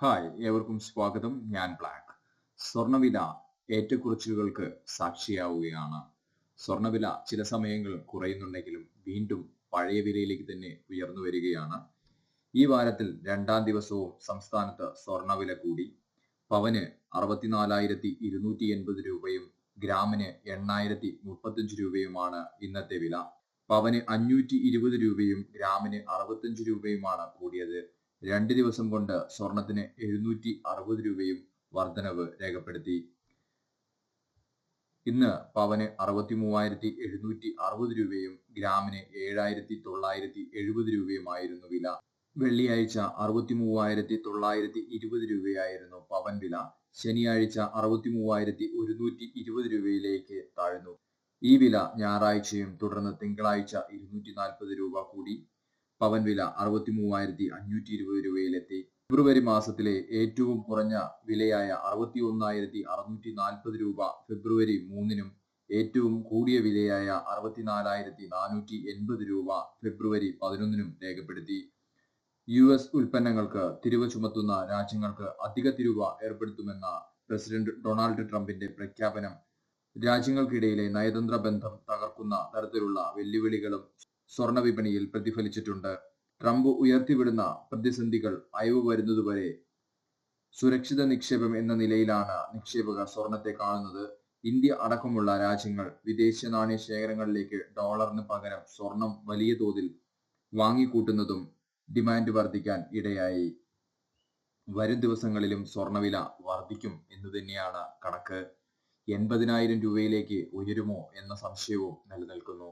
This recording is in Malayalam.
ഹായ്, ഏവർക്കും സ്വാഗതം. ഞാൻ ബ്ലാക്ക്. സ്വർണ്ണവില ഏറ്റക്കുറച്ചിലുകൾക്ക് സാക്ഷിയാവുകയാണ്. സ്വർണ്ണവില ചില സമയങ്ങൾ കുറയുന്നുണ്ടെങ്കിലും വീണ്ടും പഴയ വിലയിലേക്ക് തന്നെ ഉയർന്നു വരികയാണ്. ഈ വാരത്തിൽ രണ്ടാം ദിവസവും സംസ്ഥാനത്ത് സ്വർണ്ണവില കൂടി. പവന് 64,280 രൂപയും ഗ്രാമിന് 8,035 രൂപയുമാണ് ഇന്നത്തെ വില. പവന് 520 രൂപയും ഗ്രാമിന് 65 രൂപയുമാണ് കൂടിയത്. 2 ദിവസം കൊണ്ട് സ്വർണത്തിന് 760 രൂപയും വർധനവ് രേഖപ്പെടുത്തി. ഇന്ന് പവന് 63,760 രൂപയും ഗ്രാമിന് 7,970 രൂപയുമായിരുന്നു വില. വെള്ളിയാഴ്ച 63,920 രൂപയായിരുന്നു പവൻ വില. ശനിയാഴ്ച 63,120 രൂപയിലേക്ക് താഴ്ന്നു. ഈ വില ഞായറാഴ്ചയും തുടർന്ന് തിങ്കളാഴ്ച 240 രൂപ കൂടി. പവൻ വില 63,520 രൂപയിലെത്തി. ഫെബ്രുവരി മാസത്തിലെ ഏറ്റവും കുറഞ്ഞ വിലയായ 61,640 രൂപ ഫെബ്രുവരി 3-നും ഏറ്റവും കൂടിയ വിലയായ 64,480 രൂപ ഫെബ്രുവരി 11-നും രേഖപ്പെടുത്തി. US ഉൽപ്പന്നങ്ങൾക്ക് തിരിവ് ചുമത്തുന്ന രാജ്യങ്ങൾക്ക് അധിക തിരിവ് ഏർപ്പെടുത്തുമെന്ന പ്രസിഡന്റ് ഡൊണാൾഡ് ട്രംപിന്റെ പ്രഖ്യാപനം രാജ്യങ്ങൾക്കിടയിലെ നയതന്ത്ര ബന്ധം തകർക്കുന്ന തരത്തിലുള്ള വെല്ലുവിളികളും സ്വർണ്ണ വിപണിയിൽ പ്രതിഫലിച്ചിട്ടുണ്ട്. ട്രംപ് ഉയർത്തിവിടുന്ന പ്രതിസന്ധികൾ അയവ് വരുന്നതുവരെ സുരക്ഷിത നിക്ഷേപം എന്ന നിലയിലാണ് നിക്ഷേപകർ സ്വർണത്തെ കാണുന്നത്. ഇന്ത്യ അടക്കമുള്ള രാജ്യങ്ങൾ വിദേശ നാണ്യ ശേഖരങ്ങളിലേക്ക് ഡോളറിന് പകരം സ്വർണം വലിയ തോതിൽ വാങ്ങിക്കൂട്ടുന്നതും ഡിമാൻഡ് വർദ്ധിക്കാൻ ഇടയായി. വരും ദിവസങ്ങളിലും സ്വർണ്ണവില വർദ്ധിക്കും എന്ന് തന്നെയാണ് കണക്ക്. 80,000 രൂപയിലേക്ക് ഉയരുമോ എന്ന സംശയവും നിലനിൽക്കുന്നു.